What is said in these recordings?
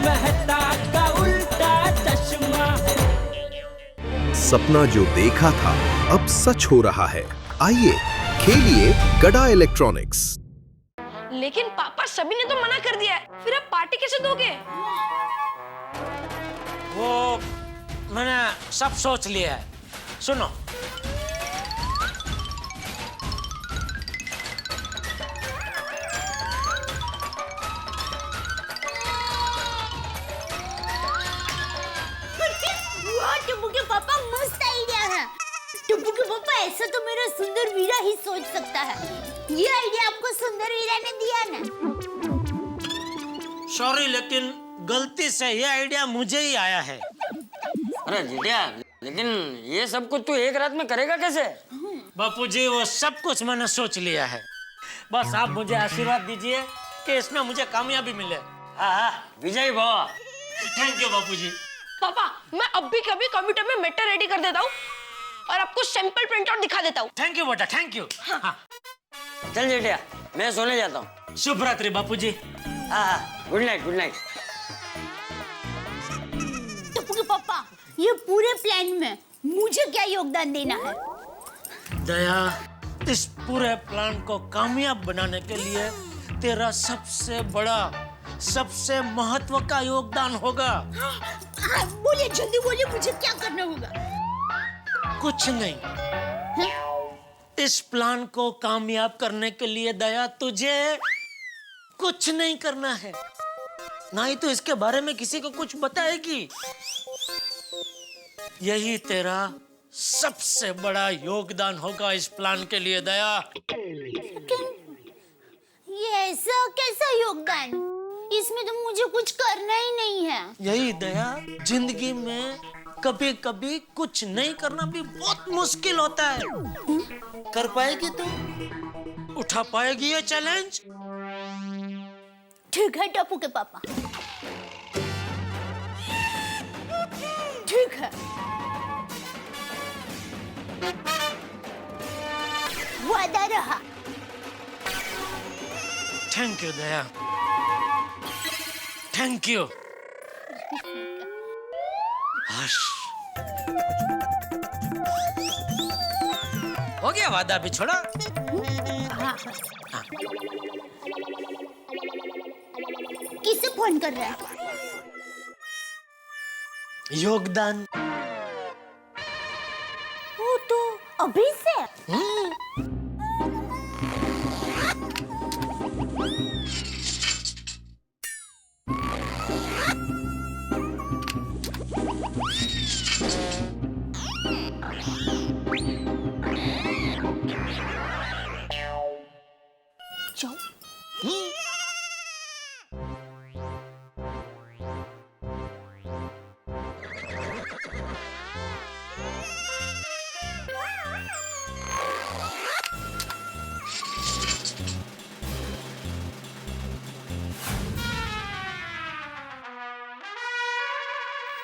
मेहता का उल्टा चश्मा। सपना जो देखा था अब सच हो रहा है। आइए खेलिए गड़ा इलेक्ट्रॉनिक्स। लेकिन पापा सभी ने तो मना कर दिया है, फिर आप पार्टी कैसे दोगे? वो मैंने सब सोच लिया है, सुनो। टुप्पू के पापा मस्त आइडिया है। टुप्पू के पापा ऐसा तो मेरा सुंदर वीरा ही सोच सकता है। ये आइडिया आपको सुंदर वीरा ने दिया ना? सॉरी, लेकिन गलती से ये आइडिया मुझे ही आया है। अरे जिटिया, लेकिन ये सब कुछ तू एक रात में करेगा कैसे? बापूजी, वो सब कुछ मैंने सोच लिया है। बस आप मुझे आशीर्वाद दीजिए कि इसमें मुझे कामयाबी मिले। हाँ, विजय भव। थैंक यू बापूजी। पापा, मैं अभी कभी कंप्यूटर में मैटर रेडी कर देता हूँ और आपको सैंपल प्रिंटआउट दिखा देता हूँ। थैंक यू बेटा, थैंक यू। हाँ। चल जिटिया, मैं सोने जाता हूँ। शुभ रात्रि बापूजी। हाँ, गुड नाइट, गुड नाइट। टुप्पू के पापा, ये पूरे प्लान में मुझे क्या योगदान देना है? दया, इस पूरे प्लान को कामयाब बनाने के लिए तेरा सबसे बड़ा, सबसे महत्व का योगदान होगा। बोलिए, जल्दी बोलिए, मुझे क्या करना होगा? कुछ नहीं। इस प्लान को कामयाब करने के लिए दया तुझे कुछ नहीं करना है, ना ही तो इसके बारे में किसी को कुछ बताएगी। यही तेरा सबसे बड़ा योगदान होगा इस प्लान के लिए दया। ये ऐसा कैसा योगदान? इसमें तो मुझे कुछ करना ही नहीं है। यही दया, जिंदगी में कभी कभी कुछ नहीं करना भी बहुत मुश्किल होता है। कर पाएगी तू? उठा पाएगी ये चैलेंज? ठीक है टप्पू के पापा, ठीक है। वादा रहा। Thank you Daya, thank you. Hush. हो गया वादा भी छोड़ा। हाँ। किसे फोन कर रहा है? योगदान। वो तो अभी से।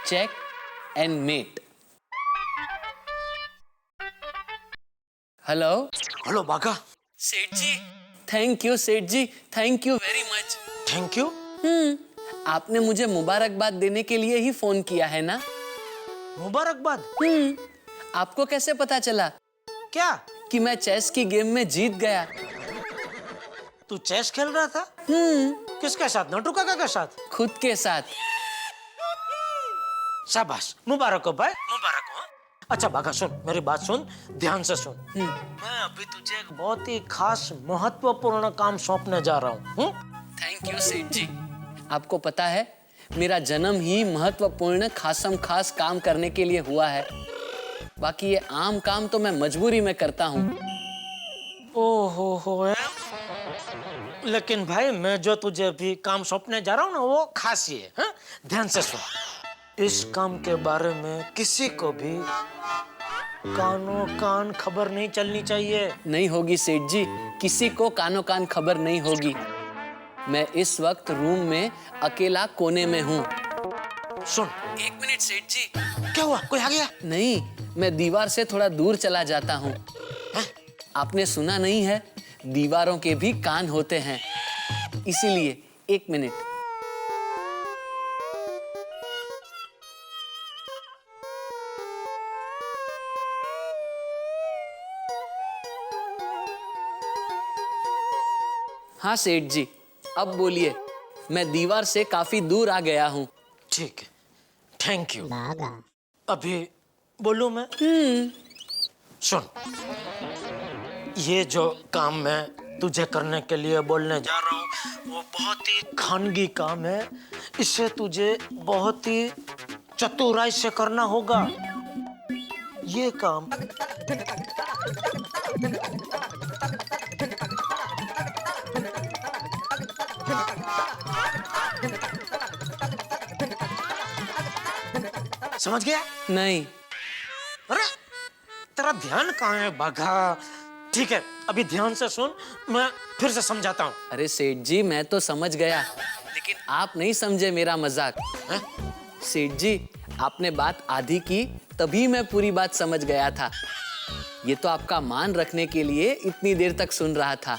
Check and mate. Hello hello Bagha. Seth ji, thank you Seth ji, thank you very much. Thank you. आपने मुझे मुबारकबाद देने के लिए ही फोन किया है ना? मुबारकबाद? आपको कैसे पता चला? क्या? कि मैं चेस की गेम में जीत गया। तू चेस खेल रहा था? किसके साथ? नटू काका के साथ? खुद के साथ। शाबाश, मुबारक हो भाई, मुबारक हो। अच्छा बाका, सुन मेरी बात, सुन ध्यान से सुन। मैं अभी तुझे एक बहुत ही खास महत्वपूर्ण काम सौंपने जा रहा हूँ। थैंक यू सेठ जी। आपको पता है, मेरा जन्म ही महत्वपूर्ण खासम खास काम करने के लिए हुआ है। बाकी ये आम काम तो मैं मजबूरी में करता हूँ। ओहो, लेकिन भाई मैं जो तुझे अभी काम सौंपने जा रहा हूँ ना, वो खास ही है। हाँ? ध्यान से सुन। इस काम के बारे में किसी को भी कानो कान खबर नहीं चलनी चाहिए। नहीं होगी सेठ जी, किसी को कानो कान खबर नहीं होगी। मैं इस वक्त रूम में अकेला कोने में हूँ। सुन। 1 मिनट सेठ जी। क्या हुआ? कोई आ गया? नहीं, मैं दीवार से थोड़ा दूर चला जाता हूँ। आपने सुना नहीं है, दीवारों के भी कान होते हैं, इसीलिए 1 मिनट। हाँ सेठ जी, अब बोलिए। मैं दीवार से काफी दूर आ गया हूँ। ठीक है, थैंक यू। अभी बोलूं मैं? सुन, ये जो काम मैं तुझे करने के लिए बोलने जा रहा हूँ वो बहुत ही खानगी काम है। इसे तुझे बहुत ही चतुराई से करना होगा। ये काम समझ गया? नहीं। अरे तेरा ध्यान कहाँ है बाघा? ठीक है, अभी ध्यान से सुन, मैं फिर से समझाता हूँ। अरे सेठ जी, मैं तो समझ गया, लेकिन आप नहीं समझे मेरा मजाक। हैं? सेठ जी, आपने बात आधी की तभी मैं पूरी बात समझ गया था। ये तो आपका मान रखने के लिए इतनी देर तक सुन रहा था।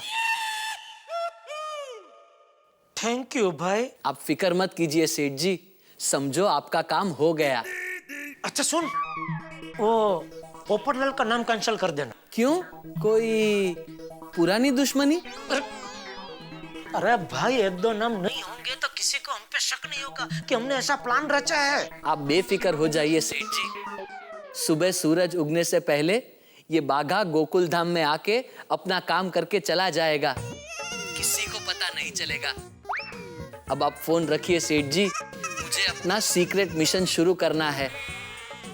थैंक यू भाई। आप फिक्र मत कीजिए सेठ जी, समझो आपका काम हो गया। अच्छा सुन, वो पोपटलाल का नाम कैंसिल कर देना। क्यों? कोई पुरानी दुश्मनी? अरे भाई, एक दो नाम नहीं होंगे तो किसी को हम पे शक नहीं होगा कि हमने ऐसा प्लान रचा है। आप बेफिक्र हो जाइए सेठ जी। सुबह सूरज उगने से पहले ये बाघा गोकुल धाम में आके अपना काम करके चला जाएगा, किसी को पता नहीं चलेगा। अब आप फोन रखिए सेठ जी, मुझे अपना सीक्रेट मिशन शुरू करना है।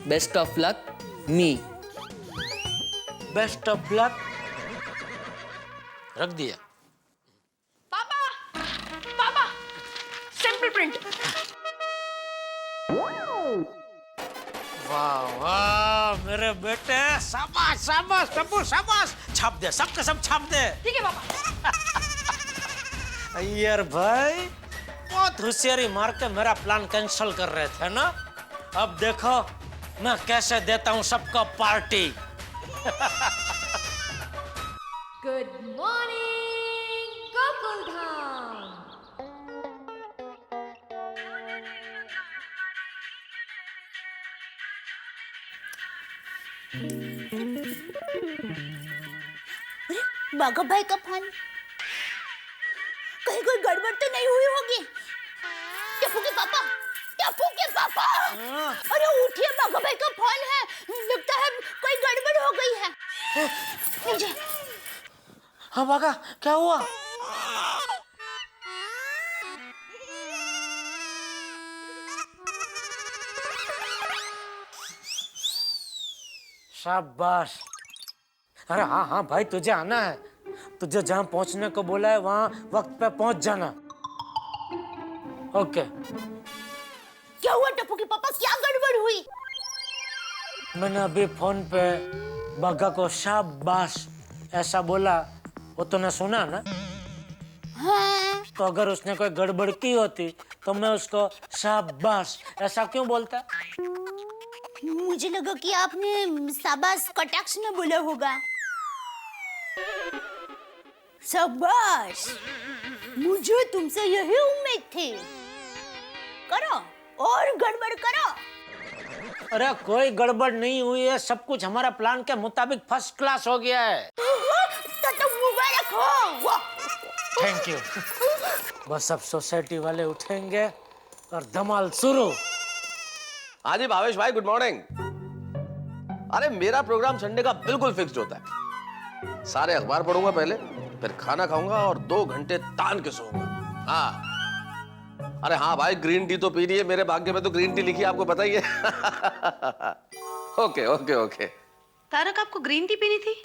Best of luck me. Best of luck. रख दिया। पापा, पापा, सैंपल प्रिंट। वाह वाह मेरे बेटे, शाबाश शाबाश टप्पू शाबाश। छाप दे, सबके सब छाप दे। ठीक है पापा। अय्यर भाई बहुत होशियारी मार के मेरा प्लान कैंसिल कर रहे थे ना। अब देखो मैं कैसे देता हूँ सबको party. Good morning Gokuldham. Bagha भाई का फोन, कहीं कोई गड़बड़ तो नहीं हुई होगी? टप्पू के पापा, टप्पू के पापा, अरे उठिए, बाघा भाई का फोन है, लगता है कोई गड़बड़ हो गई है। मुझे हाँ बाघा, क्या हुआ? शाबाश। अरे हाँ हाँ भाई, तुझे आना है। तुझे जहाँ पहुँचने को बोला है वहाँ वक्त पे पहुँच जाना। ओके। क्या हुआ टप्पू के पापा, क्या गड़बड़ हुई? मैंने अभी फोन पे बाघा को शाबाश ऐसा बोला, वो तूने सुना ना? हाँ। तो अगर उसने कोई गड़बड़ की होती तो मैं उसको शाबाश ऐसा क्यों बोलता? मुझे लगा कि आपने शाबाश कटाक्ष में बोला होगा। शाबाश, मुझे तुमसे यही उम्मीद थी। करो और गड़बड़ करो। अरे कोई गड़बड़ नहीं हुई है, सब कुछ हमारा प्लान के मुताबिक फर्स्ट क्लास हो गया है। तो मुबारक हो। Thank you. बस अब सोसाइटी वाले उठेंगे और धमाल शुरू। हाँ जी भावेश भाई, गुड मॉर्निंग। अरे मेरा प्रोग्राम संडे का बिल्कुल फिक्स्ड होता है। सारे अखबार पढ़ूंगा पहले, फिर खाना खाऊंगा और 2 घंटे तान के सोऊंगा। हाँ, अरे हाँ भाई, ग्रीन टी तो पीनी है, मेरे भाग्य में तो ग्रीन टी लिखी है, आपको पता ही है। Okay okay okay. तारक, आपको ग्रीन टी पीनी थी?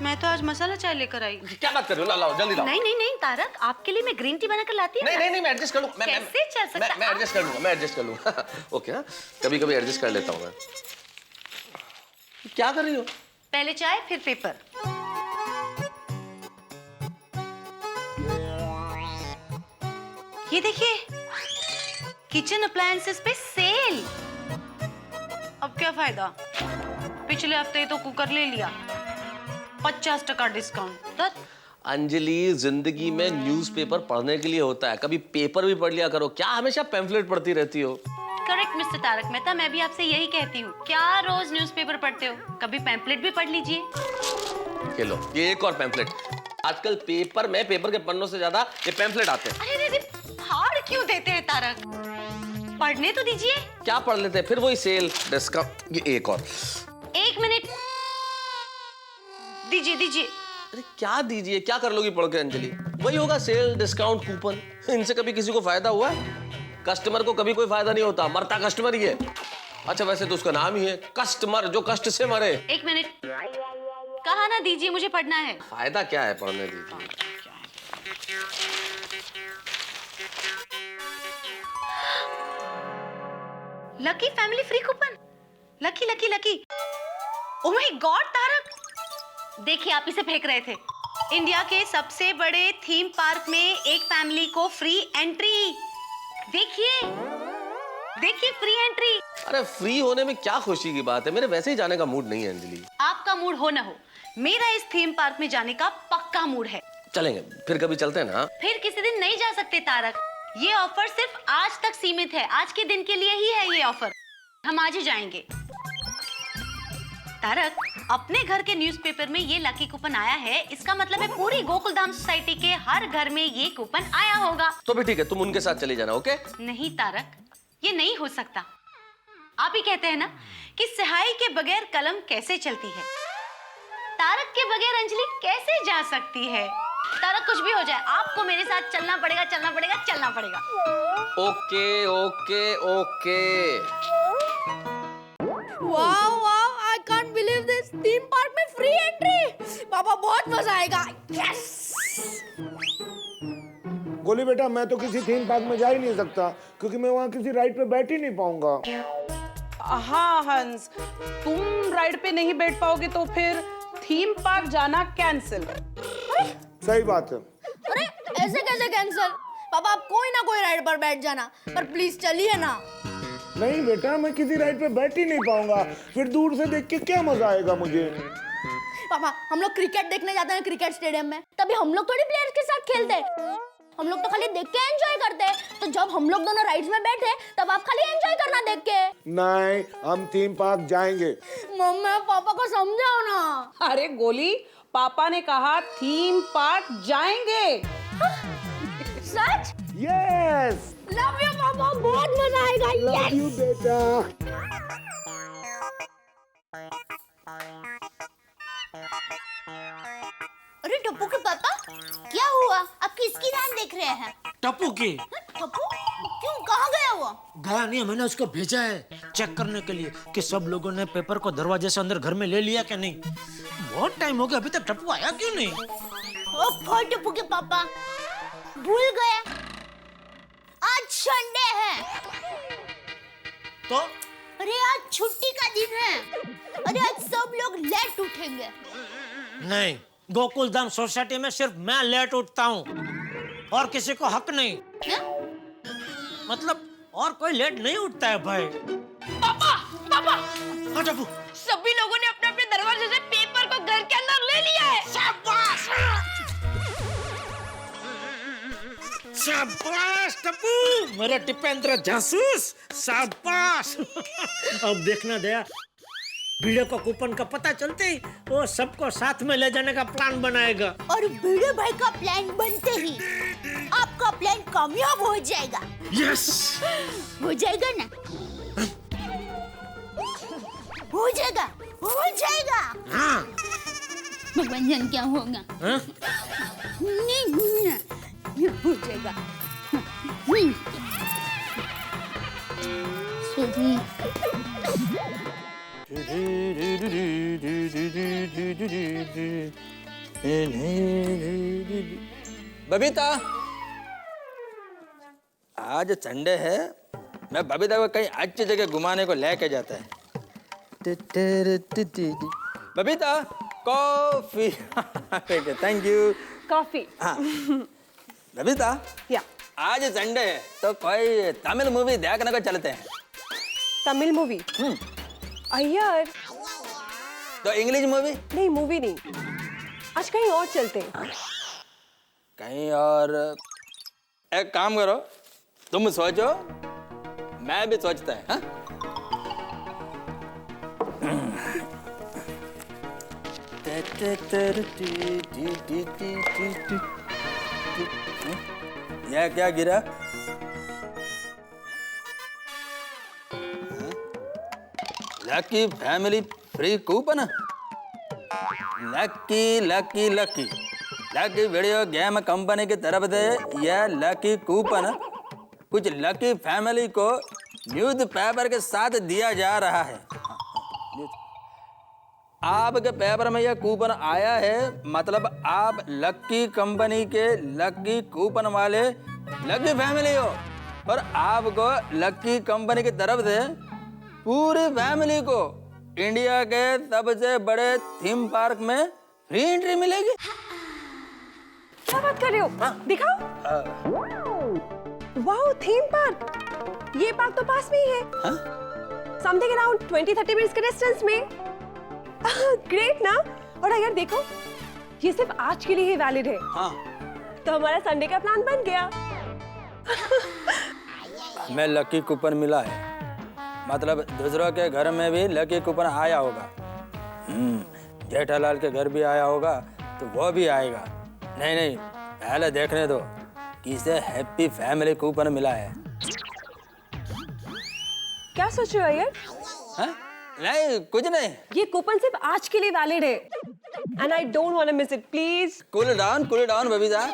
मैं तो आज मसाला चाय लेकर आई। क्या बात कर रहे हो? लाओ जल्दी लाओ। नहीं नहीं नहीं तारक, आपके लिए मैं ग्रीन टी बनाकर लाती हूँ। नहीं, मैं एडजस्ट कर लूंगा। कैसे चल सकता? मैं एडजस्ट कर लूंगा, मैं एडजस्ट कर लूंगा। ओके, हाँ, कभी कभी एडजस्ट कर लेता हूँ मैं। क्या कर रही हो? पहले चाय फिर पेपर। ये देखिए, किचन अप्लायंसेस पे सेल। अब क्या फायदा, पिछले हफ्ते तो कुकर ले लिया, 50% डिस्काउंट। अंजलि, जिंदगी में न्यूज़पेपर पढ़ने के लिए होता है, कभी पेपर भी पढ़ लिया करो। क्या हमेशा पैम्फलेट पढ़ती रहती हो? करेक्ट मिस्टर तारक मेहता, मैं भी आपसे यही कहती हूँ। क्या रोज न्यूज़पेपर पढ़ते हो, कभी पैम्फलेट भी पढ़ लीजिए। ये लो, ये एक और पैम्फलेट। आजकल पेपर में पेपर के पन्नों से ज्यादा ये पैम्फलेट आते हैं। अरे रे, फाड़ क्यों देते हैं तारक? पढ़ने तो दीजिए। क्या पढ़ लेते हैं फिर वही सेल डिस्काउंट। ये एक और 1 मिनट दीजिए दीजिए। अरे क्या दीजिए, क्या कर लोगी पढ़ के अंजलि? वही होगा सेल डिस्काउंट कूपन। इनसे कभी किसी को फायदा हुआ है? कस्टमर को कभी कोई फायदा नहीं होता, मरता कस्टमर ही है। अच्छा वैसे तो उसका नाम ही है कस्टमर, जो कष्ट से मरे। 1 मिनट कहा ना दीजिए, मुझे पढ़ना है। फायदा क्या है पढ़ने दीजिए। Lucky family free coupon. Lucky lucky lucky. Oh my god Tarak, देखिए आप इसे फेंक रहे थे। इंडिया के सबसे बड़े थीम पार्क में एक फैमिली को फ्री एंट्री। देखिए देखिए फ्री एंट्री। अरे फ्री होने में क्या खुशी की बात है, मेरे वैसे ही जाने का मूड नहीं है अंजलि। आपका मूड हो ना हो, मेरा इस थीम पार्क में जाने का पक्का मूड है। चलेंगे फिर कभी चलते हैं ना। फिर किसी दिन नहीं जा सकते तारक, ये ऑफर सिर्फ आज तक सीमित है। आज के दिन के लिए ही है ये ऑफर, हम आज ही जाएंगे। तारक, अपने घर के न्यूज़पेपर में ये लकी कूपन आया है, इसका मतलब है पूरी गोकुलधाम सोसाइटी के हर घर में ये कूपन आया होगा। तो भी ठीक है, तुम उनके साथ चली जाना। ओके? नहीं तारक, ये नहीं हो सकता। आप ही कहते हैं ना कि स्याही के बगैर कलम कैसे चलती है, तारक के बगैर अंजलि कैसे जा सकती है। तारक कुछ भी हो जाए, आपको मेरे साथ चलना पड़ेगा, चलना पड़ेगा, चलना पड़ेगा। Okay okay okay. Wow wow, I can't believe this. Theme park में फ्री एंट्री। पापा बहुत मजा आएगा। यस। गोली बेटा, मैं तो किसी थीम पार्क में जा ही नहीं सकता क्योंकि मैं वहाँ किसी राइड पे बैठ ही नहीं पाऊंगा। हाँ हंस, तुम राइड पे नहीं बैठ पाओगे तो फिर थीम पार्क जाना कैंसिल। सही बात है। अरे ऐसे कैसे कैंसिल? पापा आप कोई ना कोई राइड पर बैठ जाना, पर प्लीज चलिए ना। नहीं बेटा, मैं किसी राइड पे बैठ ही नहीं पाऊंगा, फिर दूर से देख के क्या मजा आएगा मुझे। पापा हम लोग क्रिकेट देखने जाते हैं क्रिकेट स्टेडियम में, तभी हम लोग थोड़ी प्लेयर्स के साथ खेलते हैं, हम लोग तो खाली देख के एंजॉय करते हैं। तो जब हम लोग दोनों राइड्स में बैठे तब आप खाली एंजॉय करना देख के। नहीं, हम थीम पार्क जाएंगे। मम्मा पापा को समझाओ ना। अरे गोली, पापा ने कहा थीम पार्क जाएंगे। सच? यस। लव यू पापा, बहुत मजा आएगा। लव यू बेटा। अरे टप्पू के पापा, क्या हुआ? आप किसकी राह देख रहे हैं? टप्पू की। टप्पू क्यों, कहाँ गया वो? गया नहीं, मैंने उसको भेजा है चेक करने के लिए कि सब लोगों ने पेपर को दरवाजे से अंदर घर में ले लिया क्या नहीं। बहुत टाइम हो गया, अभी तक टप्पू आया क्यों नहीं? ओह टप्पू के पापा, भूल गए, आज संडे है। तो अरे आज छुट्टी का दिन है। अरे आज सब लोग लेट उठेंगे। नहीं, गोकुलधाम सोसाइटी में सिर्फ मैं लेट उठता हूँ और किसी को हक नहीं। क्या? मतलब और कोई लेट नहीं उठता है भाई। पापा पापा, हाँ टप्पू। सभी लोगों ने अपने अपने दरवाजे से पेपर को घर के अंदर ले लिया है। शाबाश शाबाश टप्पू, मेरे टिपेंद्र जासूस, शाबाश। अब देखना दया, भिड़े को कूपन का पता चलते ही वो सबको साथ में ले जाने का प्लान बनाएगा। और भिड़े भाई का प्लान बनते ही आपका प्लान कामयाब हो जाएगा। यस, हो जाएगा ना? हो जाएगा, हो जाएगा। हाँ। भगवान जान क्या होगा। हाँ? नहीं, हो जाएगा। बबीता, आज संडे है, मैं बबीता को कहीं अच्छी जगह घुमाने को लेके जाता है। Babita, coffee. Thank you. Coffee. हाँ बबीता, या आज संडे है तो कोई तमिल मूवी देखने को चलते हैं। तमिल मूवी? अय्यर, तो इंग्लिश मूवी? नहीं मूवी नहीं, आज कहीं और चलते हैं। कहीं और? एक काम करो, तुम सोचो, मैं भी सोचता है। हाँ? यह क्या गिरा? Lucky family free coupon. Lucky lucky lucky lucky video game company की तरफ से यह लकी कूपन कुछ लकी फैमिली को न्यूज़ पेपर के साथ दिया जा रहा है। आपके पेपर में यह कूपन आया है, मतलब आप लकी कंपनी के लकी कूपन वाले लकी फैमिली हो और आपको लकी कंपनी की तरफ से पूरी फैमिली को इंडिया के सबसे बड़े थीम पार्क में फ्री एंट्री मिलेगी। क्या बात कर रहे हो? दिखाओ। Wow, theme park. ये पार्क तो पास में ही है। समथिंग अराउंड 20-30 मिनट्स के डिस्टेंस में। ग्रेट ना? और अगर देखो, ये सिर्फ आज के लिए ही वैलिड है। तो हमारा संडे का प्लान बन गया। हमें लकी कूपन मिला है, मतलब दूसरों के घर में भी लकी कूपन आया होगा। जेठालाल के घर भी आया होगा तो वो भी आएगा। नहीं नहीं, पहले देखने दो किसे हैप्पी फैमिली कूपन मिला है। क्या सोच रहे हो यार? नहीं कुछ नहीं। ये कूपन सिर्फ आज के लिए वैलिड है। And I don't want to miss it, please. Cool down Babita.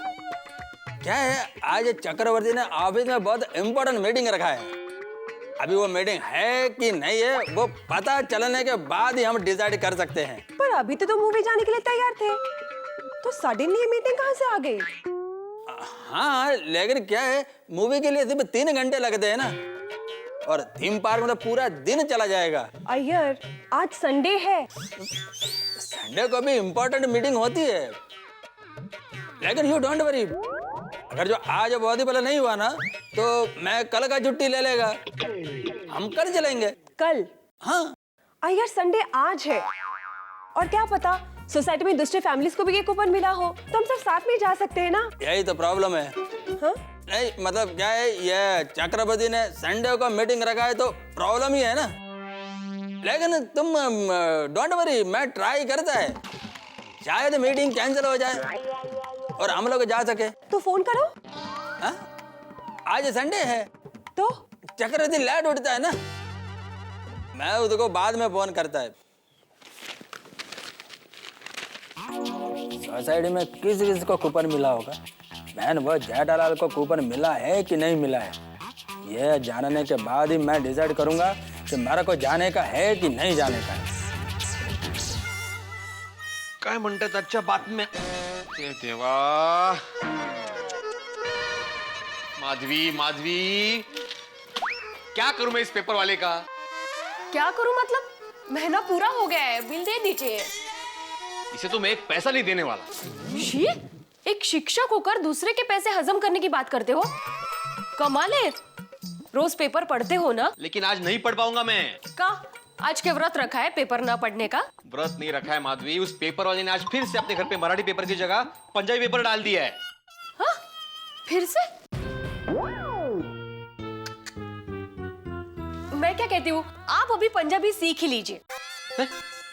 क्या है, आज चक्रवर्ती ने ऑफिस में बहुत इम्पोर्टेंट मीटिंग रखा है। अभी वो मीटिंग है कि नहीं है वो पता चलने के बाद ही हम डिसाइड कर सकते हैं। पर अभी तो मूवी जाने के लिए तैयार थे, तो सडनली ये मीटिंग कहाँ से आ गई? हाँ, लेकिन क्या है, मूवी के लिए सिर्फ 3 घंटे लगते हैं ना, और थीम पार्क में तो पूरा दिन चला जाएगा। अय्यर, आज संडे है। संडे को भी इम्पोर्टेंट मीटिंग होती है, लेकिन यू डोंट वरी। अगर जो आज पॉसिबल नहीं हुआ ना, तो मैं कल का छुट्टी ले लेगा, हम कल चलेंगे। कल? हाँ। अय्यर, संडे आज है, और क्या पता सोसाइटी में दूसरे फैमिलीज को भी ये कूपन मिला हो, तो हम सब साथ में जा सकते हैं ना। यही तो प्रॉब्लम है। हाँ? नहीं मतलब क्या है, ये चक्रवर्ती ने संडे को मीटिंग रखा है तो प्रॉब्लम ही है ना। लेकिन तुम डोंट वरी, मैं ट्राई करता है, शायद मीटिंग कैंसिल हो जाए और हम लोग जा सके। तो फोन करो। हाँ? आज संडे है तो चक्रवर्ती लेट उठता है ना, मैं उसको बाद में फोन करता है। सोसाइटी में किस को कूपन मिला होगा, बहन वो जेठालाल को कूपन मिला है कि नहीं मिला है, यह जानने के बाद ही मैं डिसाइड करूंगा कि मेरे को जाने का है कि नहीं जाने का है। काय म्हणतात आजच्या बातम्या? देवा, माधवी क्या करूं मैं इस पेपर वाले का? क्या करूं मतलब? महीना पूरा हो गया है, बिल दे दीजिए। इसे तो मैं एक पैसा नहीं देने वाला। शी, एक शिक्षक होकर दूसरे के पैसे हजम करने की बात करते हो? कमाल है। रोज पेपर पढ़ते हो ना? लेकिन आज नहीं पढ़ पाऊंगा मैं। का? आज के व्रत रखा है पेपर ना पढ़ने का? व्रत नहीं रखा है माधवी, उस पेपर वाले ने आज फिर से अपने घर पे मराठी पेपर की जगह पंजाबी पेपर डाल दिया है। हाँ? फिर से? मैं क्या कहती हूँ, आप अभी पंजाबी सीख ही लीजिए।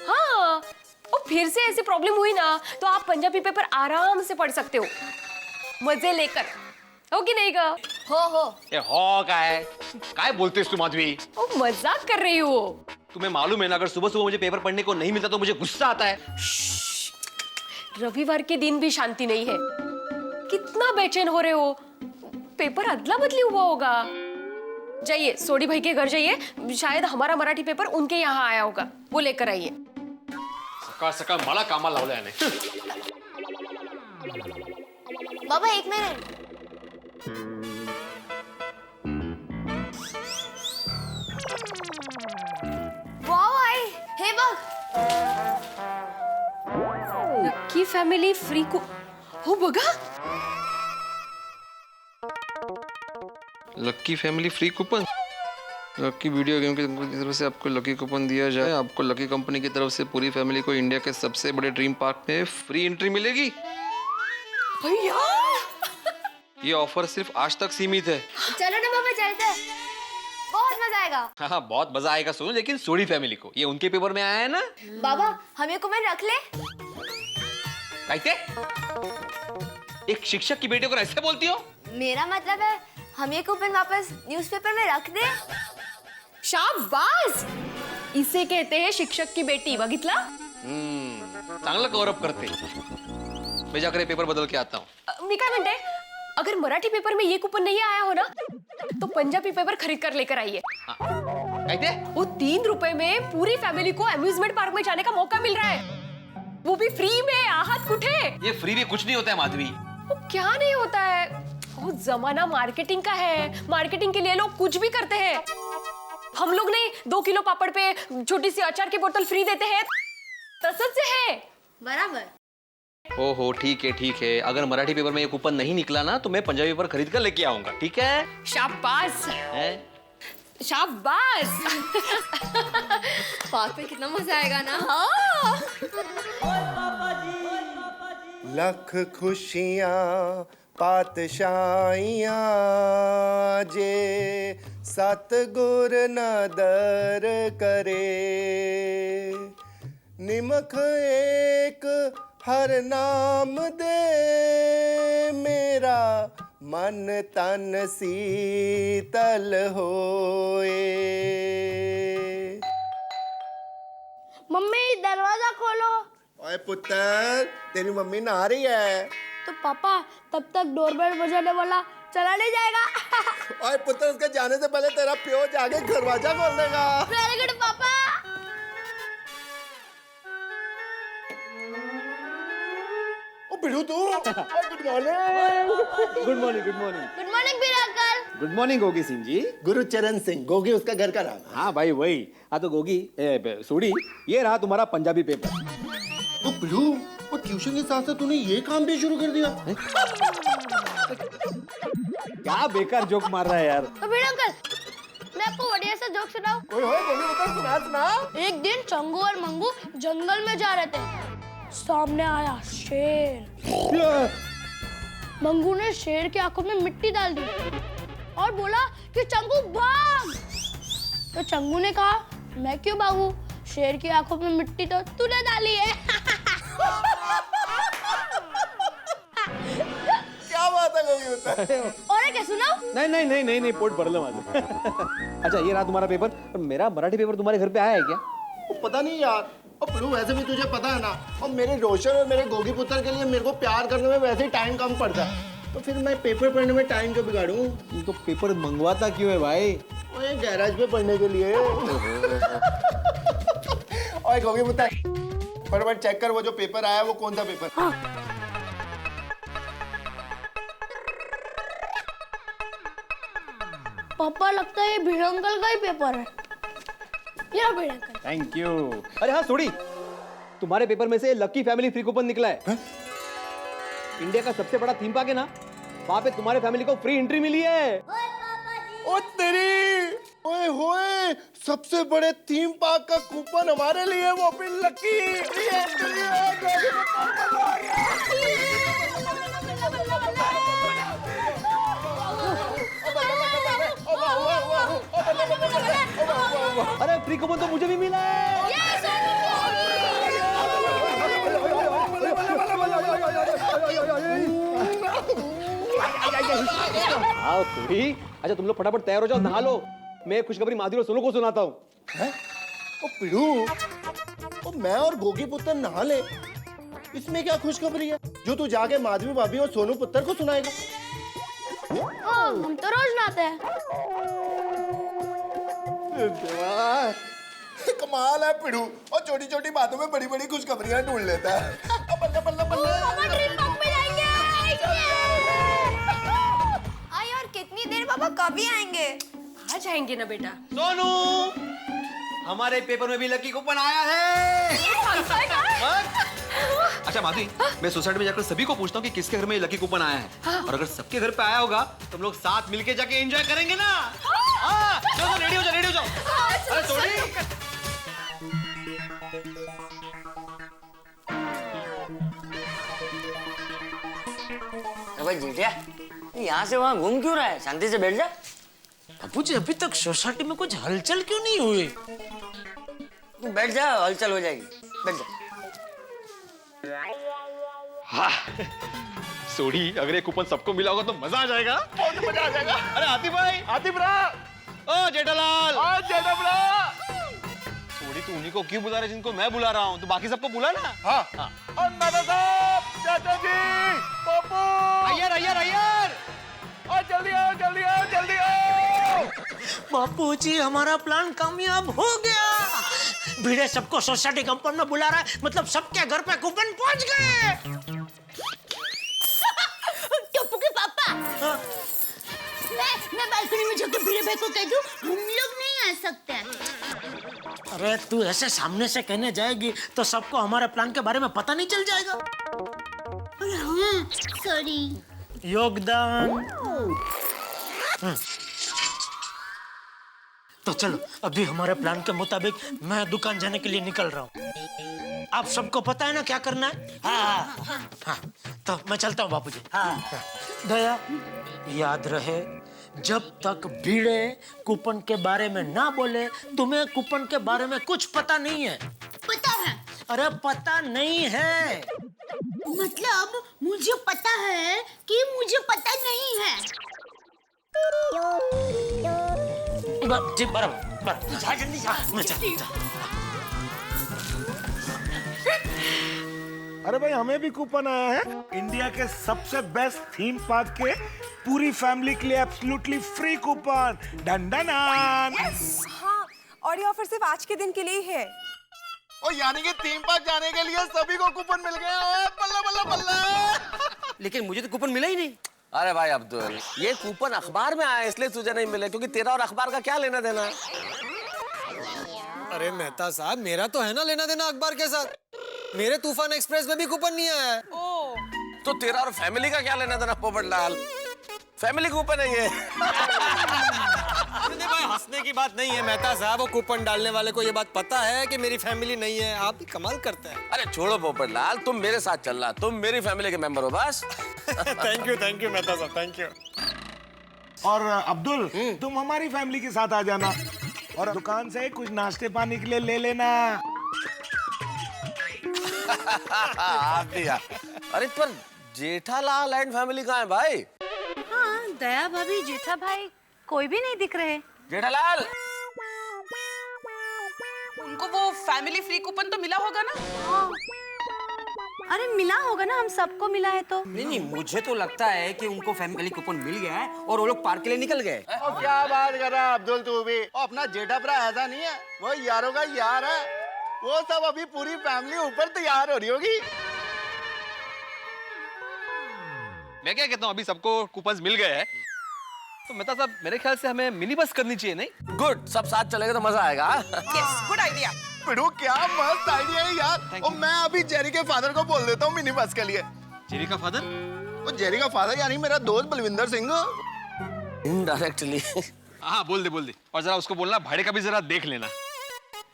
हाँ, और फिर से ऐसी प्रॉब्लम हुई ना, तो आप पंजाबी पेपर आराम से पढ़ सकते हो, मजे लेकर। हो कि नहीं? हो। ए हो काय बोलतेस तू माधवी? ओ, मजाक कर रही हो। तुम्हें मालूम है ना, अगर सुबह मुझे पेपर पढ़ने को नहीं मिलता तो मुझे गुस्सा आता है। रविवार के दिन भी शांति नहीं है। कितना बेचैन हो रहे हो? पेपर अदला बदली हुआ होगा। जाइए, सोडी भाई के घर जाइए, शायद हमारा मराठी पेपर उनके यहाँ आया होगा, वो लेकर आइए। सकाळ मला कामाला लावलं याने। बाबा एक मिनिट। वाव, आई हे बघ, लकी फॅमिली फ्री को हो बघा। Lucky family free coupon. Lucky video game की तरफ से आपको लकी कूपन दिया जाए। आपको लकी कंपनी की तरफ से पूरी फैमिली को इंडिया के सबसे बड़े ड्रीम पार्क में फ्री एंट्री मिलेगी। भैया, ये ऑफर सिर्फ आज तक सीमित है। चलो ना बाबा, चलते हैं, बहुत मजा आएगा। हाँ, बहुत मजा आएगा सुनो, लेकिन सोडी फैमिली को, ये उनके पेपर में आया है ना। बाबा, हम ये कूपन रख ले। कैसे? एक शिक्षक की बेटी को ऐसे बोलती हो? मेरा मतलब है हम ये कूपन वापस न्यूज़पेपर में रख दें। शाबाश, इसे कहते हैं शिक्षक की बेटी, बघितला? चांगलं कव्हर अप करते. मैं जाकर पेपर बदल के आता हूँ. मी काय म्हणते, अगर मराठी पेपर में ये कूपन नहीं आया हो ना, तो पंजाबी पेपर खरीद कर लेकर आइए. कैसे? वो 3 रुपए में पूरी फैमिली को अम्यूजमेंट पार्क में जाने का मौका मिल रहा है, वो भी फ्री में. आहत कुठे? ये फ्री में कुछ नहीं होता है माधवी. वो क्या नहीं होता है? वो जमाना मार्केटिंग का है, मार्केटिंग के लिए लोग कुछ भी करते हैं. हम लोग नहीं 2 किलो पापड़ पे छोटी सी अचार की बोतल फ्री देते हैं, तसच है. बराबर. ओहो, ठीक है. अगर मराठी पेपर में ये कूपन नहीं निकला ना, तो मैं पंजाबी पेपर खरीद कर लेके आऊंगा. ठीक है? शाबाश. शाबाश. पार्क में कितना मजा आएगा ना. लख खुशियां पातशाइयां जे सतगुर नदर करे, निमख एक हर नाम दे, मेरा मन तन शीतल होए. मम्मी दरवाजा खोलो. ओए पुत्र, तेरी मम्मी नहा रही है. तो पापा तब तक डोरबेल बजाने वाला चला नहीं जाएगा. ओए पुत्र, उसके जाने से पहले तेरा प्यो जाके दरवाजा खोल देगा. वेरी गुड पापा. ओ बिड़ू तू. Good morning. Good morning. Good morning. Good morning Bira uncle. Good morning Gogi Singh ji. Gurucharan Singh, Gogi उसका घर का नाम. हाँ भाई वही. हाँ तो गोगी सूड़ी, ये रहा तुम्हारा पंजाबी पेपर. ओ बिड़ू, वो ट्यूशन के साथ साथ तूने ये काम भी शुरू कर दिया. क्या बेकार जोक मार रहा है यार. तो बीरा अंकल, मैं आपको बढ़िया सा जोक सुनाऊं. ओए होए गोगी बता, सुना. एक दिन चंगू और मंगू जंगल में जा रहे थे. सामने आया शेर. मंगू ने शेर की आंखों में मिट्टी डाल दी और बोला कि चंगू भाग. तो चंगू ने कहा, मैं क्यों भागूं, शेर की आंखों में मिट्टी तो तूने डाली है. क्या बात है गोगी बता. और क्या सुनाऊं? नहीं पोट भर लो माझं. अच्छा ये रहा तुम्हारा पेपर. पर मेरा मराठी पेपर तुम्हारे घर पे आया है क्या? पता नहीं यार. और बिड़ू, वैसे भी तुझे पता है ना, और मेरे रोशन और मेरे गोगी पुत्र के लिए मेरे को प्यार करने में वैसे ही टाइम कम पड़ता है, तो फिर मैं पेपर पढ़ने में टाइम क्यों बिगाड़ूं. तो पेपर मंगवाता क्यों है भाई? ओए गैराज पे पढ़ने के लिए. ओए गोगी पुत्र, फटाफट चेक कर वो जो पेपर आया वो कौन सा पेपर. हाँ. पापा लगता है ये भीड़ अंकल का ही पेपर है. ये भीड़ अंकल. Thank you. अरे हाँ सोड़ी, तुम्हारे पेपर में से लकी फैमिली फ्री कूपन निकला है. इंडिया का सबसे बड़ा थीम पार्क है ना, वहाँ पे तुम्हारे फैमिली को फ्री एंट्री मिली है. ओ तेरी, ओए होए, सबसे बड़े थीम पार्क का कूपन हमारे लिए, वो भी लकी. अरे फ्री कूपन तो मुझे भी मिला है. आओ थोड़ी. अच्छा तुम लोग फटाफट तैयार हो जाओ, नहा लो. मैं खुशखबरी माधुरी और सोनू को सुनाता हूँ. ओ पिड़ू, ओ मैं और गोगी पुत्र नहा ले, इसमें क्या खुशखबरी है जो तू जाके माधवी भाभी और सोनू पुत्र को सुनाएगा. हम तो रोज नहाते हैं. कमाल है पिड़ू, और छोटी छोटी बातों में बड़ी बड़ी खुशखबरियां ढूंढ लेता है. बल्ले बल्ले बल्ले. ड्रीम पार्क में जाएंगे. आई और कितनी देर पापा कभी आएंगे? आ जाएंगे ना बेटा. सोनू, हमारे पेपर में भी लकी कूपन आया है. अच्छा माधवी, मैं सोसाइटी में जाकर सभी को पूछता हूँ कि किसके घर में लकी कूपन आया है. और अगर सबके घर पे आया होगा तो हम लोग साथ मिलके जाके एंजॉय करेंगे ना. हाँ, चलो रेडी हो जाओ. अरे थोड़ी. अबे जीटिया, यहाँ से वहाँ घूम क्यों रहा है? शांति से बैठ जा. अबू जी अभी तक सोसाइटी में कुछ हलचल क्यों नहीं हुई? बैठ जा, हलचल हो जाएगी. बैठ जा. हाँ सोडी, अगर ये कूपन सबको मिला होगा तो मजा आ जाएगा। बहुत मजा आ जाएगा। अरे आतिफ भाई, आतिफ रहा। ओ जेठालाल, ओ जेठा सोडी तू उन्हीं को क्यों बुला रहे जिनको मैं बुला रहा हूँ? तो बाकी सबको बुला ना। हाँ हाँ। और नाना साहब, चाचा जी, पप्पू, अय्यर अय्यर अय्यर, और जल्दी आओ जल्दी आओ जल्दी आओ। बापू जी हमारा प्लान कामयाब हो गया। भिड़े सबको सोसाइटी कंपाउंड में बुला रहा है, मतलब सबके घर पे कूपन पहुंच गए। टप्पू के पापा, मैं बालकनी में जाकर भिड़े भाई को कह दूं हम लोग नहीं आ सकते। अरे तू ऐसे सामने से कहने जाएगी तो सबको हमारे प्लान के बारे में पता नहीं चल जाएगा। हाँ, सॉरी। योगदान। तो चलो अभी हमारे प्लान के मुताबिक मैं दुकान जाने के लिए निकल रहा हूँ। आप सबको पता है ना क्या करना है? हाँ, तो मैं चलता हूँ बापूजी। दया, याद रहे जब तक भिड़े कूपन के बारे में ना बोले तुम्हें कूपन के बारे में कुछ पता नहीं है। पता है। अरे पता नहीं है मतलब मुझे पता है कि मुझे पता नहीं है। जी बराबर, जा जल्दी जा। अरे भाई हमें भी कूपन आया है इंडिया के सबसे बेस्ट थीम पार्क के पूरी फैमिली के लिए absolutely free coupon. Done done. हाँ, और ये ऑफर सिर्फ आज के दिन के लिए ही है। और यानी कि थीम पार्क जाने के लिए सभी को कूपन मिल गया। ओए बल्ला बल्ला बल्ला। लेकिन मुझे तो कूपन मिला ही नहीं। अरे भाई अब्दुल, ये कूपन अखबार में आया इसलिए तुझे नहीं मिले, क्योंकि तेरा और अखबार का क्या लेना देना है? अरे मेहता साहब, मेरा तो है ना लेना देना अखबार के साथ। मेरे तूफान एक्सप्रेस में भी कूपन नहीं आया है। तो तेरा और फैमिली का क्या लेना देना पोपटलाल? फैमिली कूपन है ये। नहीं भाई, हंसने की बात नहीं है मेहता साहब। वो कूपन डालने वाले को ये बात पता है कि मेरी फैमिली नहीं है। आप भी कमाल करते हैं। अरे छोड़ो पोपटलाल, तुम मेरे साथ चल रहा, तुम मेरी फैमिली के मेंबर हो बस। थैंक यू मेहता साहब, थैंक यू। और अब्दुल, तुम हमारी फैमिली के साथ आ जाना और दुकान से कुछ नाश्ते पानी के लिए ले लेना। आप भी यार। अरे पर जेठालाल एंड फैमिली कहाँ है भाई? हाँ, दया भाभी, जेठा भाई कोई भी नहीं दिख रहे। जेठालाल, उनको वो फैमिली फ्री कूपन तो मिला होगा ना? हाँ। अरे मिला होगा ना, हम सबको मिला है तो। नहीं, मुझे तो लगता है कि उनको फैमिली कूपन मिल गया है और वो लोग पार्क के लिए निकल गए। और क्या बात कर रहा है अब्दुल तू भी? और अपना जेठा भरा ऐसा नहीं है, वो यारों का यार है। वो सब अभी पूरी फैमिली ऊपर तैयार हो रही होगी। मैं क्या कहता हूँ, अभी सबको कूपन्स मिल गए हैं तो मेहता साहब मेरे ख्याल से हमें मिनी बस करनी चाहिए, नहीं? गुड, सब साथ चलेंगे तो मजा आएगा। Yes, good idea. पिड़ू क्या मस्त आइडिया है यार। और मैं अभी जेरी के फादर को बोल देता हूँ मिनी बस के लिए। जेरी का फादर? वो जेरी का फादर यानी मेरा दोस्त बलविंदर सिंह। इनडायरेक्टली। हाँ बोल दे। और जरा उसको बोलना भाड़े का भी जरा देख लेना।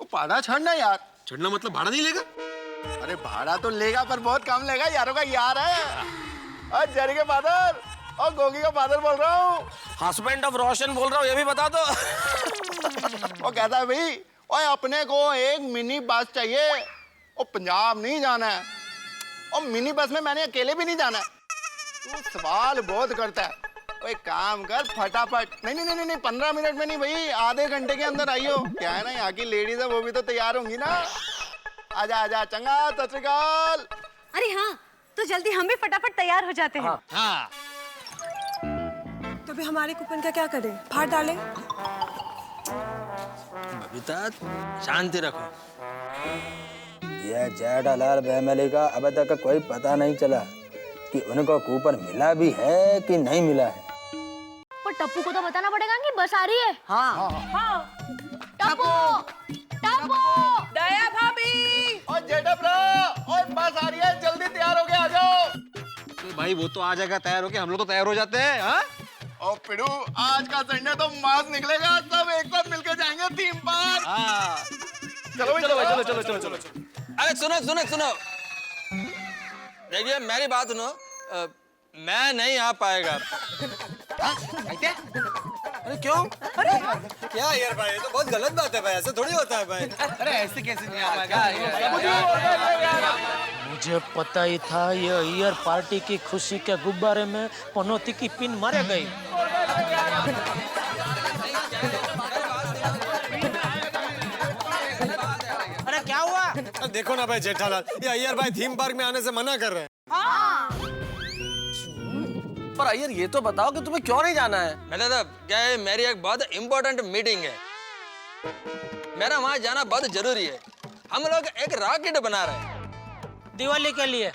वो भाड़ा छड़ना यार। छड़ना मतलब भाड़ा नहीं लेगा? अरे भाड़ा तो लेगा पर बहुत कम लेगा, यारों का यार है। और जेरी के फादर और गोगी का फादर बोल रहा हूँ। हस्बैंड ऑफ रोशन बोल रहा हूँ, ये भी बता दो। वो कहता है भाई, और अपने को एक मिनी बस चाहिए। और पंजाब नहीं जाना है, और मिनी बस में मैंने अकेले भी नहीं जाना है। तू सवाल बहुत करता है। वो एक काम कर फटाफट। नहीं 15 मिनट में नहीं भाई, आधे घंटे के अंदर आइयो। क्या है ना, यहाँ की लेडीज है वो भी तो तैयार होंगी ना। आजा चंगा, सत श्री अकाल। अरे हाँ, तो जल्दी हम भी फटाफट तैयार हो जाते हैं। हाँ। तो अभी हमारे कूपन का क्या करें? फाड़ डालें? बबीता, शांति रखो। ये जेठालाल फैमिली का अब तक कोई पता नहीं चला कि उनको कूपन मिला भी है कि नहीं मिला है। पर टप्पू को तो बताना पड़ेगा कि बस आ रही है। हाँ। टप्पू, दया भाभी और जेठा भरा, और बस आ रही है, जल्दी तैयार होके आ जाओ। तो भाई वो तो आ जाएगा तैयार होके, हम लोग तो तैयार हो जाते हैं। हाँ? और पिड़ू, आज का संडे तो मास निकलेगा, सब एक साथ मिलकर जाएंगे थीम पार्क। हाँ। चलो। अरे सुनो, देखिए मेरी बात सुनो। मैं नहीं आ पाएगा। अरे क्यों? क्या यार भाई, ये तो बहुत गलत बात है भाई, ऐसे थोड़ी होता है भाई। अरे ऐसे कैसे नहीं आ पाएगा? मुझे पता ही था ये अय्यर पार्टी की खुशी के गुब्बारे में पनौती की पिन मारे गई। अरे क्या हुआ? देखो ना भाई जेठालाल, ये अय्यर भाई थीम पार्क में आने से मना कर रहे हैं। पर अय्यर ये तो बताओ कि तुम्हें क्यों नहीं जाना है? मतलब क्या है, मेरी एक बहुत इम्पोर्टेंट मीटिंग है, मेरा वहां जाना बहुत जरूरी है। हम लोग एक रॉकेट बना रहे हैं दिवाली के लिए।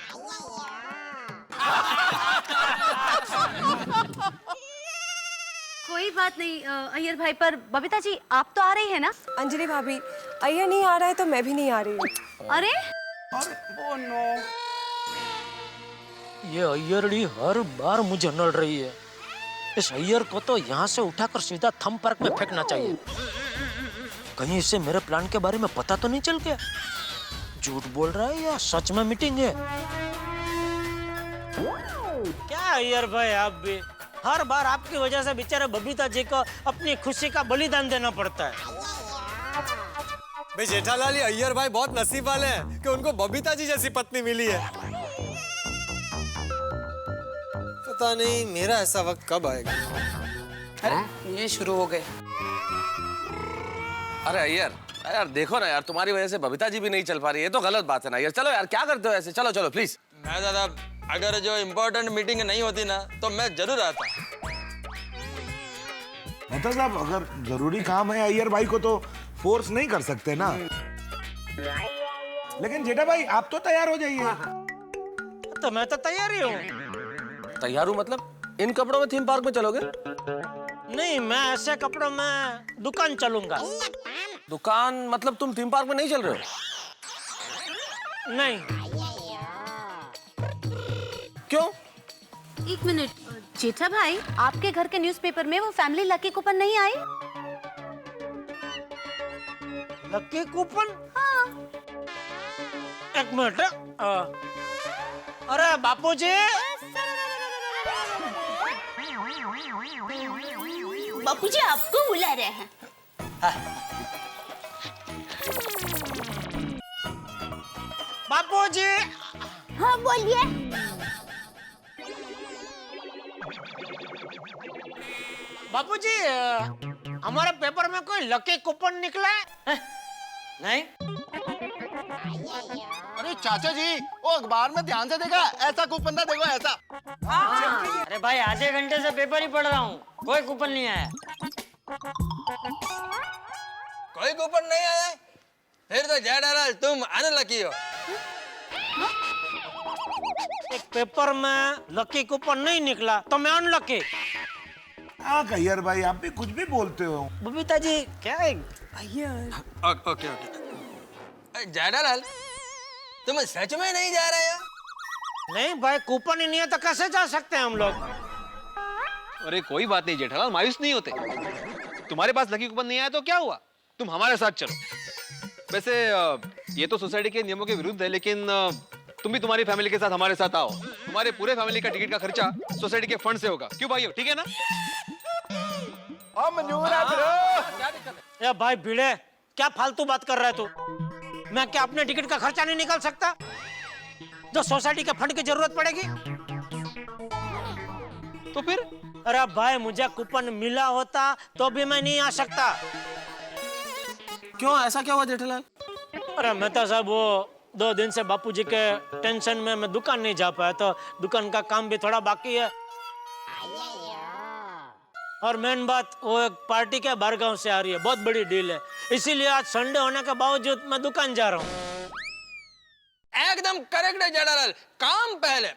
कोई बात नहीं अय्यर भाई, पर बबीता जी आप तो आ रही है ना? अंजलि भाभी, अय्यर नहीं आ रहा है तो मैं भी नहीं आ रही हूँ। अरे ओह नो, ये अय्यरड़ी हर बार मुझे नल रही है। इस अय्यर को तो यहाँ से उठाकर सीधा थम पार्क में फेंकना चाहिए। कहीं इसे मेरे प्लान के बारे में पता तो नहीं चल गया? झूठ बोल रहा है या सच में मीटिंग है? क्या अय्यर भाई, आप भी हर बार आपकी वजह से बेचारे बबीता जी को अपनी खुशी का बलिदान देना पड़ता है। भाई जेठालाल, ये अय्यर भाई बहुत नसीब वाले हैं कि उनको बबीता जी जैसी पत्नी मिली है। पता नहीं मेरा ऐसा वक्त कब आएगा। अरे ये शुरू हो गए। अरे अय्यर, यार देखो ना यार, तुम्हारी वजह से बबीता जी भी नहीं चल पा रही है, तो गलत बात है ना यार। चलो यार, क्या करते हो ऐसे? चलो चलो प्लीज। मैं दादा, अगर जो इम्पोर्टेंट मीटिंग नहीं होती ना तो मैं जरूर आता। मेहता साहब, अगर जरूरी काम है अय्यर भाई को तो फोर्स नहीं कर सकते ना। लेकिन जेठा भाई आप तो तैयार हो जाइए। तो मैं तो तैयार ही हूँ। तैयार हूँ मतलब? इन कपड़ों में थीम पार्क में चलोगे? नहीं, मैं ऐसे कपड़ों में दुकान चलूंगा। दुकान मतलब तुम थीम पार्क में नहीं चल रहे हो? नहीं। क्यों? एक मिनट जेठा भाई, आपके घर के न्यूज़पेपर में वो फैमिली लकी कूपन नहीं आई? Lucky coupon? हाँ। एक मिनट। अरे बापूजी, बापूजी आपको बुला रहे हैं। बापूजी। हाँ बोलिए। बापूजी, हमारे पेपर में कोई लकी कूपन निकला है? नहीं। अरे चाचा जी, वो अखबार में ध्यान से देखा, ऐसा कूपन था, देखो ऐसा। अरे भाई आधे घंटे से पेपर ही पढ़ रहा हूँ, कोई कूपन नहीं आया। कोई कूपन नहीं आया? फिर तो जेठालाल तुम अनलकी हो। एक पेपर में लकी कूपन नहीं निकला तो मैं अनलकी। हाँ अय्यर भाई, आप भी कुछ भी बोलते हो। बबीता जी क्या है? Okay okay. जेठालाल, तुम सच में नहीं जा रहे हो? नहीं भाई, कूपन ही नहीं है तो कैसे जा सकते हैं हम लोग? अरे कोई बात नहीं जेठालाल, मायूस नहीं होते। तुम्हारे पास लकी कूपन नहीं आया तो क्या हुआ, तुम हमारे साथ चलो। वैसे ये तो सोसाइटी के नियमों के विरुद्ध है, लेकिन तुम भी तुम्हारी फैमिली के साथ हमारे साथ आओ। तुम्हारे पूरे फैमिली का टिकट का खर्चा सोसाइटी के फंड से होगा। क्यों भाइयों, ठीक है ना? मंजूर है ब्रो। ए भाई भिड़े, क्या फालतू बात कर रहा है तू? मैं क्या अपने टिकट का खर्चा नहीं निकाल सकता जो सोसाइटी के फंड की जरूरत पड़ेगी? तो फिर? अरे भाई, मुझे कूपन मिला होता तो भी मैं नहीं आ सकता। क्यों, ऐसा क्या हुआ जेठालाल? अरे मेहता साहब, वो 2 दिन से बापूजी के टेंशन में मैं दुकान नहीं जा पाया, तो दुकान का काम भी थोड़ा बाकी है। और मेन बात, वो एक पार्टी के बारगांव से आ रही है, बहुत बड़ी डील है, इसीलिए आज संडे होने के बावजूद मैं दुकान जा रहा हूँ। एकदम करेक्ट है जेठालाल, काम पहले।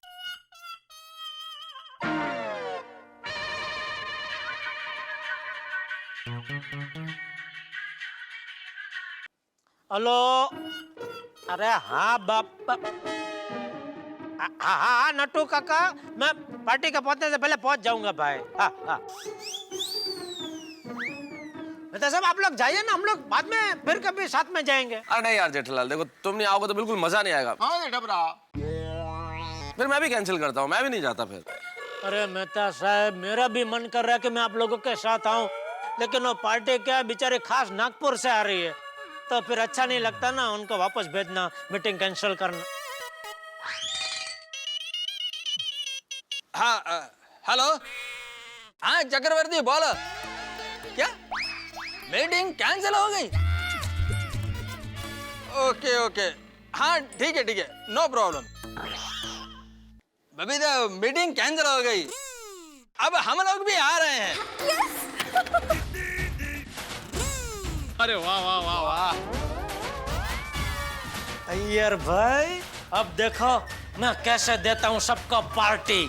हेलो। अरे हाँ बाप, हाँ नट्टू काका, मैं पार्टी के पहुंचने से पहले पहुंच जाऊंगा भाई। हाँ हाँ। तो सब आप लोग जाइए ना, हम लोग बाद में फिर कभी साथ में जाएंगे। अरे नहीं यार जेठालाल, देखो तुम नहीं आओगे तो बिल्कुल मजा नहीं आएगा। हाँ जेठा भरा, फिर मैं भी कैंसिल करता हूँ, मैं भी नहीं जाता फिर। अरे मेहता साहब, मेरा भी मन कर रहा है कि मैं आप लोगों के साथ आऊं, लेकिन वो पार्टी क्या बेचारे खास नागपुर से आ रही है, तो फिर अच्छा नहीं लगता ना उनको वापस भेजना, मीटिंग कैंसिल करना। हेलो, हाँ चक्रवर्ती बोलो। क्या मीटिंग कैंसिल हो गई? ओके ओके, हाँ ठीक है, no problem. Babita meeting cancel हो गई, अब हम लोग भी आ रहे हैं। अरे वाह वाह वाह वाह। अय्यर भाई, अब देखो मैं कैसे देता हूँ सबको पार्टी।